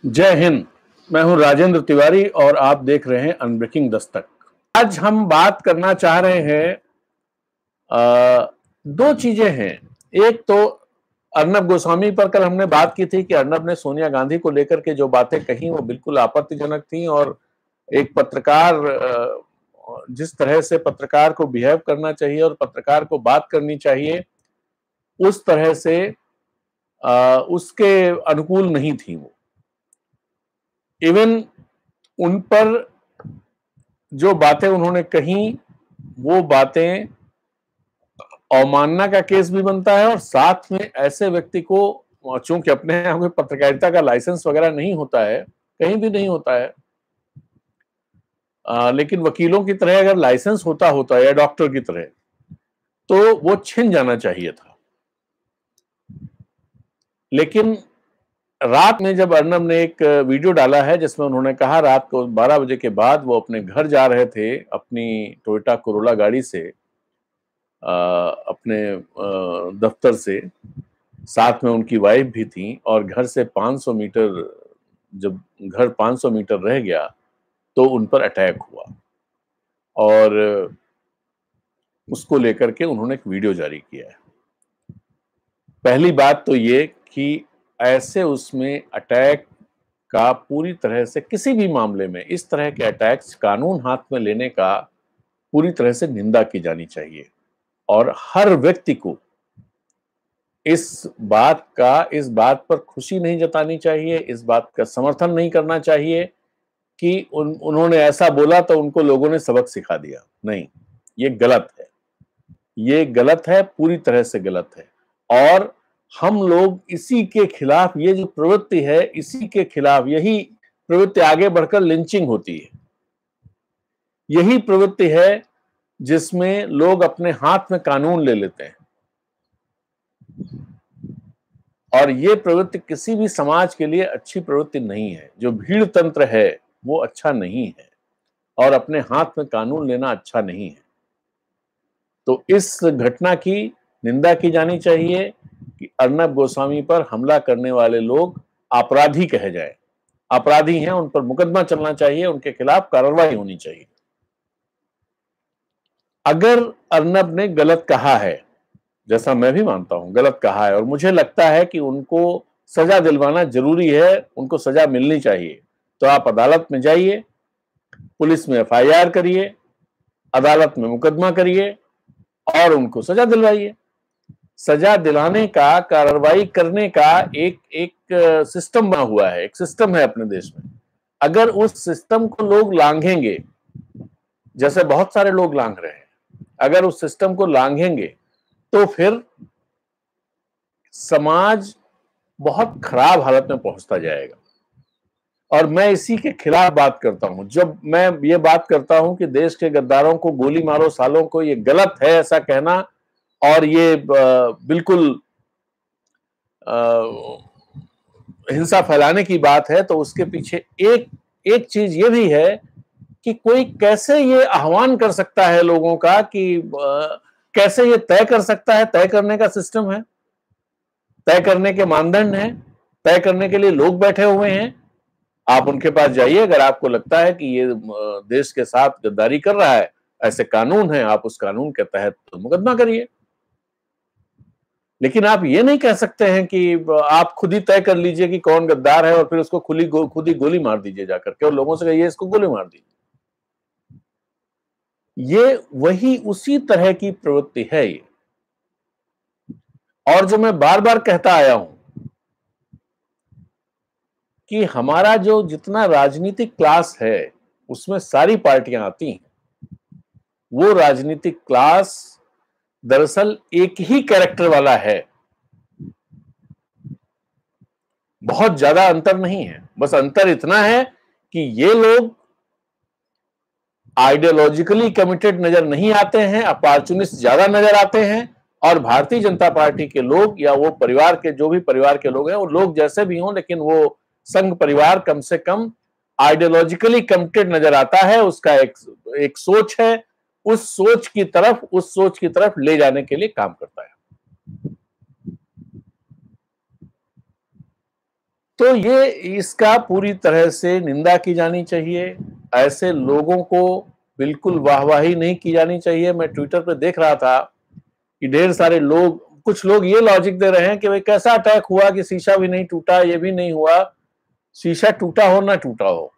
जय हिंद। मैं हूं राजेंद्र तिवारी और आप देख रहे हैं अनब्रेकिंग दस्तक। आज हम बात करना चाह रहे हैं, दो चीजें हैं। एक तो अर्नब गोस्वामी पर कल हमने बात की थी कि अर्नब ने सोनिया गांधी को लेकर के जो बातें कही वो बिल्कुल आपत्तिजनक थी, और एक पत्रकार जिस तरह से पत्रकार को बिहेव करना चाहिए और पत्रकार को बात करनी चाहिए उस तरह से उसके अनुकूल नहीं थी वो। इवन उन पर जो बातें उन्होंने कही वो बातें अवमानना का केस भी बनता है, और साथ में ऐसे व्यक्ति को, चूंकि अपने यहाँ पे पत्रकारिता का लाइसेंस वगैरह नहीं होता है, कहीं भी नहीं होता है, लेकिन वकीलों की तरह अगर लाइसेंस होता या डॉक्टर की तरह, तो वो छिन जाना चाहिए था। लेकिन रात में जब अर्नब ने एक वीडियो डाला है जिसमें उन्होंने कहा रात को 12 बजे के बाद वो अपने घर जा रहे थे अपनी टोयोटा कोरोला गाड़ी से, अपने दफ्तर से, साथ में उनकी वाइफ भी थी, और घर से 500 मीटर, जब घर 500 मीटर रह गया तो उन पर अटैक हुआ, और उसको लेकर के उन्होंने एक वीडियो जारी किया है। पहली बात तो ये कि ऐसे उसमें अटैक का पूरी तरह से, किसी भी मामले में इस तरह के अटैक्स कानून हाथ में लेने का पूरी तरह से निंदा की जानी चाहिए, और हर व्यक्ति को इस बात पर खुशी नहीं जतानी चाहिए, इस बात का समर्थन नहीं करना चाहिए कि उन्होंने ऐसा बोला तो उनको लोगों ने सबक सिखा दिया। नहीं, ये गलत है, ये गलत है, पूरी तरह से गलत है। और हम लोग इसी के खिलाफ, ये जो प्रवृत्ति है इसी के खिलाफ, यही प्रवृत्ति आगे बढ़कर लिंचिंग होती है। यही प्रवृत्ति है जिसमें लोग अपने हाथ में कानून ले लेते हैं, और ये प्रवृत्ति किसी भी समाज के लिए अच्छी प्रवृत्ति नहीं है। जो भीड़ तंत्र है वो अच्छा नहीं है, और अपने हाथ में कानून लेना अच्छा नहीं है। तो इस घटना की निंदा की जानी चाहिए कि अर्नब गोस्वामी पर हमला करने वाले लोग अपराधी कहे जाए, अपराधी हैं, उन पर मुकदमा चलना चाहिए, उनके खिलाफ कार्रवाई होनी चाहिए। अगर अर्नब ने गलत कहा है, जैसा मैं भी मानता हूं गलत कहा है, और मुझे लगता है कि उनको सजा दिलवाना जरूरी है, उनको सजा मिलनी चाहिए, तो आप अदालत में जाइए, पुलिस में एफआईआर करिए, अदालत में मुकदमा करिए और उनको सजा दिलवाइए। सजा दिलाने का, कार्रवाई करने का एक एक सिस्टम बना हुआ है, एक सिस्टम है अपने देश में। अगर उस सिस्टम को लोग लांघेंगे, जैसे बहुत सारे लोग लांघ रहे हैं, अगर उस सिस्टम को लांघेंगे तो फिर समाज बहुत खराब हालत में पहुंचता जाएगा। और मैं इसी के खिलाफ बात करता हूं। जब मैं ये बात करता हूं कि देश के गद्दारों को गोली मारो सालों को, ये गलत है ऐसा कहना, और ये बिल्कुल हिंसा फैलाने की बात है, तो उसके पीछे एक एक चीज ये भी है कि कोई कैसे ये आह्वान कर सकता है लोगों का, कि कैसे ये तय कर सकता है, तय करने का सिस्टम है, तय करने के मानदंड हैं, तय करने के लिए लोग बैठे हुए हैं। आप उनके पास जाइए, अगर आपको लगता है कि ये देश के साथ गद्दारी कर रहा है, ऐसे कानून है, आप उस कानून के तहत मुकदमा करिए। लेकिन आप ये नहीं कह सकते हैं कि आप खुद ही तय कर लीजिए कि कौन गद्दार है और फिर उसको खुद ही गोली मार दीजिए जाकर के, और लोगों से कहिए इसको गोली मार दीजिए। ये वही उसी तरह की प्रवृत्ति है ये। और जो मैं बार बार कहता आया हूं कि हमारा जो जितना राजनीतिक क्लास है उसमें सारी पार्टियां आती हैं, वो राजनीतिक क्लास दरअसल एक ही कैरेक्टर वाला है। बहुत ज्यादा अंतर नहीं है, बस अंतर इतना है कि ये लोग आइडियोलॉजिकली कमिटेड नजर नहीं आते हैं, अपॉर्चुनिस्ट ज्यादा नजर आते हैं, और भारतीय जनता पार्टी के लोग या वो परिवार के, जो भी परिवार के लोग हैं, वो लोग जैसे भी हों, लेकिन वो संघ परिवार कम से कम आइडियोलॉजिकली कमिटेड नजर आता है। उसका एक सोच है, उस सोच की तरफ ले जाने के लिए काम करता है। तो ये इसका पूरी तरह से निंदा की जानी चाहिए। ऐसे लोगों को बिल्कुल वाहवाही नहीं की जानी चाहिए। मैं ट्विटर पे देख रहा था कि ढेर सारे लोग, कुछ लोग ये लॉजिक दे रहे हैं कि भाई कैसा अटैक हुआ कि शीशा भी नहीं टूटा, ये भी नहीं हुआ। शीशा टूटा हो ना टूटा हो,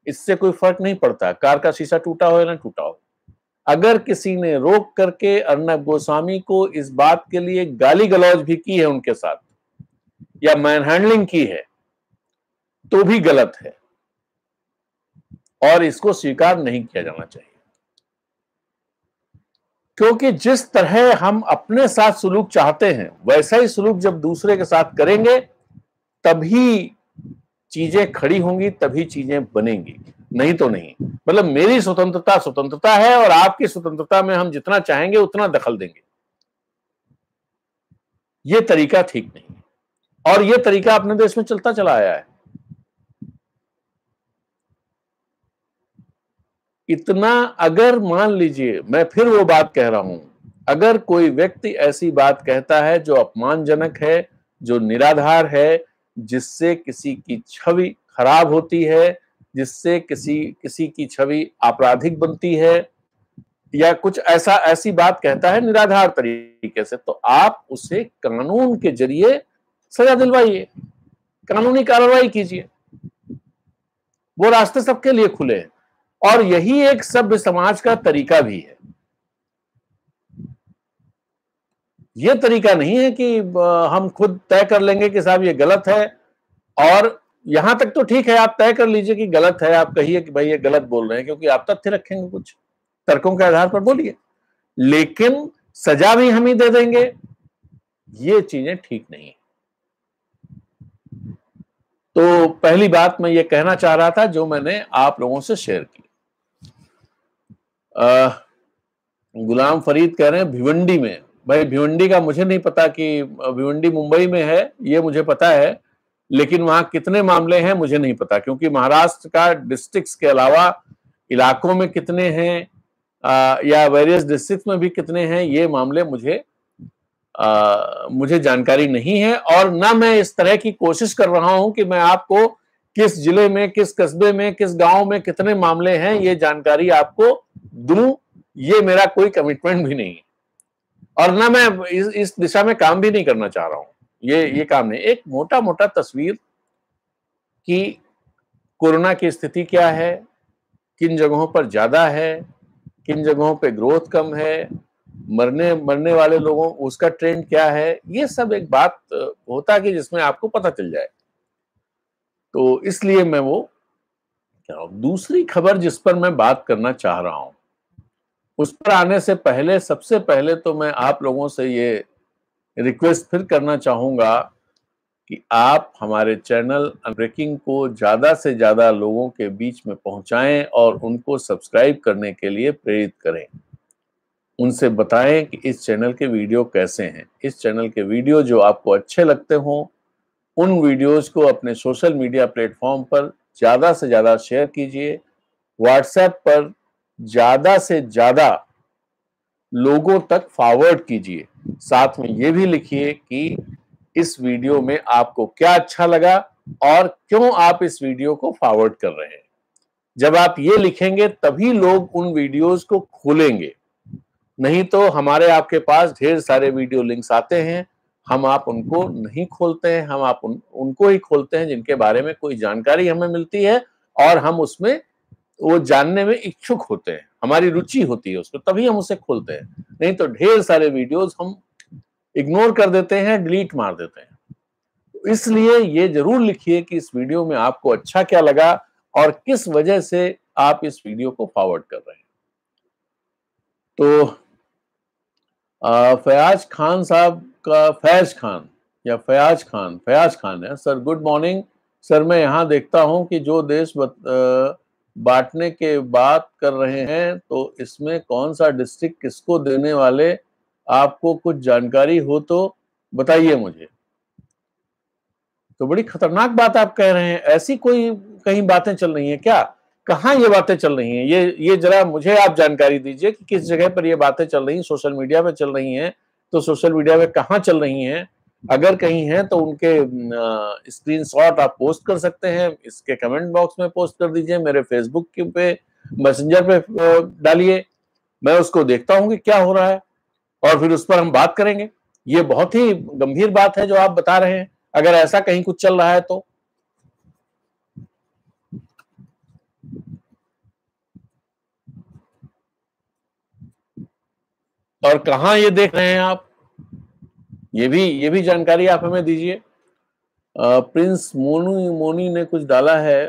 इससे कोई फर्क नहीं पड़ता, कार का शीशा टूटा हो या ना टूटा हो। अगर किसी ने रोक करके अर्नब गोस्वामी को इस बात के लिए गाली गलौज भी की है उनके साथ, या मैनहैंडलिंग की है, तो भी गलत है और इसको स्वीकार नहीं किया जाना चाहिए। क्योंकि जिस तरह हम अपने साथ सुलूक चाहते हैं, वैसा ही सुलूक जब दूसरे के साथ करेंगे तभी चीजें खड़ी होंगी, तभी चीजें बनेंगी, नहीं तो नहीं। मतलब मेरी स्वतंत्रता स्वतंत्रता है और आपकी स्वतंत्रता में हम जितना चाहेंगे उतना दखल देंगे, ये तरीका ठीक नहीं है। और ये तरीका अपने देश में चलता चला आया है। इतना, अगर मान लीजिए, मैं फिर वो बात कह रहा हूं, अगर कोई व्यक्ति ऐसी बात कहता है जो अपमानजनक है, जो निराधार है, जिससे किसी की छवि खराब होती है, जिससे किसी की छवि आपराधिक बनती है, या कुछ ऐसी बात कहता है निराधार तरीके से, तो आप उसे कानून के जरिए सजा दिलवाइए, कानूनी कार्रवाई कीजिए। वो रास्ते सबके लिए खुले हैं और यही एक सभ्य समाज का तरीका भी है। ये तरीका नहीं है कि हम खुद तय कर लेंगे कि साहब ये गलत है, और यहां तक तो ठीक है, आप तय कर लीजिए कि गलत है, आप कहिए कि भाई ये गलत बोल रहे हैं, क्योंकि आप तथ्य रखेंगे, कुछ तर्कों के आधार पर बोलिए, लेकिन सजा भी हम ही दे देंगे, ये चीजें ठीक नहीं है। तो पहली बात मैं ये कहना चाह रहा था जो मैंने आप लोगों से शेयर की। गुलाम फरीद कह रहे हैं भिवंडी में। भाई भिवंडी का मुझे नहीं पता कि भिवंडी मुंबई में है, ये मुझे पता है, लेकिन वहां कितने मामले हैं मुझे नहीं पता, क्योंकि महाराष्ट्र का डिस्ट्रिक्ट्स के अलावा इलाकों में कितने हैं या वेरियस डिस्ट्रिक्ट्स में भी कितने हैं, ये मामले मुझे जानकारी नहीं है। और ना मैं इस तरह की कोशिश कर रहा हूं कि मैं आपको किस जिले में, किस कस्बे में, किस गांव में कितने मामले हैं, ये जानकारी आपको दूं, ये मेरा कोई कमिटमेंट भी नहीं है, और ना मैं इस दिशा में काम भी नहीं करना चाह रहा हूं। ये काम नहीं, एक मोटा मोटा तस्वीर कि कोरोना की स्थिति क्या है, किन जगहों पर ज्यादा है, किन जगहों पे ग्रोथ कम है, मरने वाले लोगों उसका ट्रेंड क्या है, ये सब एक बात होता कि जिसमें आपको पता चल जाए। तो इसलिए मैं वो, दूसरी खबर जिस पर मैं बात करना चाह रहा हूं, उस पर आने से पहले सबसे पहले तो मैं आप लोगों से ये रिक्वेस्ट फिर करना चाहूंगा कि आप हमारे चैनल ब्रेकिंग को ज्यादा से ज्यादा लोगों के बीच में पहुंचाएं और उनको सब्सक्राइब करने के लिए प्रेरित करें। उनसे बताएं कि इस चैनल के वीडियो कैसे हैं। इस चैनल के वीडियो जो आपको अच्छे लगते हों, उन वीडियोस को अपने सोशल मीडिया प्लेटफॉर्म पर ज्यादा से ज्यादा शेयर कीजिए। व्हाट्सएप पर ज्यादा से ज्यादा लोगों तक फॉरवर्ड कीजिए। साथ में ये भी लिखिए कि इस वीडियो में आपको क्या अच्छा लगा और क्यों आप इस वीडियो को फॉरवर्ड कर रहे हैं। जब आप ये लिखेंगे तभी लोग उन वीडियोस को खोलेंगे, नहीं तो हमारे आपके पास ढेर सारे वीडियो लिंक्स आते हैं, हम आप उनको नहीं खोलते हैं, हम आप उनको ही खोलते हैं जिनके बारे में कोई जानकारी हमें मिलती है और हम उसमें वो जानने में इच्छुक होते हैं, हमारी रुचि होती है उसमें, तभी हम उसे खोलते हैं। नहीं तो ढेर सारे वीडियोस हम इग्नोर कर देते हैं, डिलीट मार देते हैं। तो इसलिए ये जरूर लिखिए कि इस वीडियो में आपको अच्छा क्या लगा और किस वजह से आप इस वीडियो को फॉरवर्ड कर रहे हैं। तो फयाज खान साहब का, फयाज खान है सर। गुड मॉर्निंग सर, मैं यहाँ देखता हूँ कि जो देश बांटने के बात कर रहे हैं, तो इसमें कौन सा डिस्ट्रिक्ट किसको देने वाले, आपको कुछ जानकारी हो तो बताइए मुझे। तो बड़ी खतरनाक बात आप कह रहे हैं, ऐसी कोई कहीं बातें चल रही हैं क्या? कहाँ ये बातें चल रही हैं? ये जरा मुझे आप जानकारी दीजिए कि किस जगह पर ये बातें चल रही हैं। सोशल मीडिया पे चल रही हैं तो सोशल मीडिया पे कहाँ चल रही हैं, अगर कहीं है तो उनके स्क्रीनशॉट आप पोस्ट कर सकते हैं, इसके कमेंट बॉक्स में पोस्ट कर दीजिए, मेरे फेसबुक के पे मैसेंजर पे डालिए, मैं उसको देखता हूँ कि क्या हो रहा है और फिर उस पर हम बात करेंगे। ये बहुत ही गंभीर बात है जो आप बता रहे हैं, अगर ऐसा कहीं कुछ चल रहा है तो। और कहाँ ये देख रहे हैं आप, ये भी जानकारी आप हमें दीजिए। प्रिंस मोनी ने कुछ डाला है,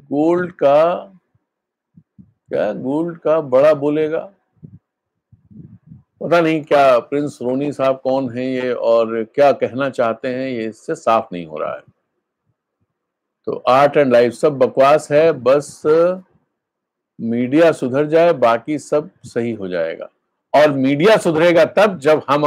गोल्ड का क्या, गोल्ड का बड़ा बोलेगा, पता नहीं क्या प्रिंस रोनी साहब कौन है ये और क्या कहना चाहते हैं, ये इससे साफ नहीं हो रहा है। तो आर्ट एंड लाइफ सब बकवास है, बस मीडिया सुधर जाए बाकी सब सही हो जाएगा। और मीडिया सुधरेगा तब जब हम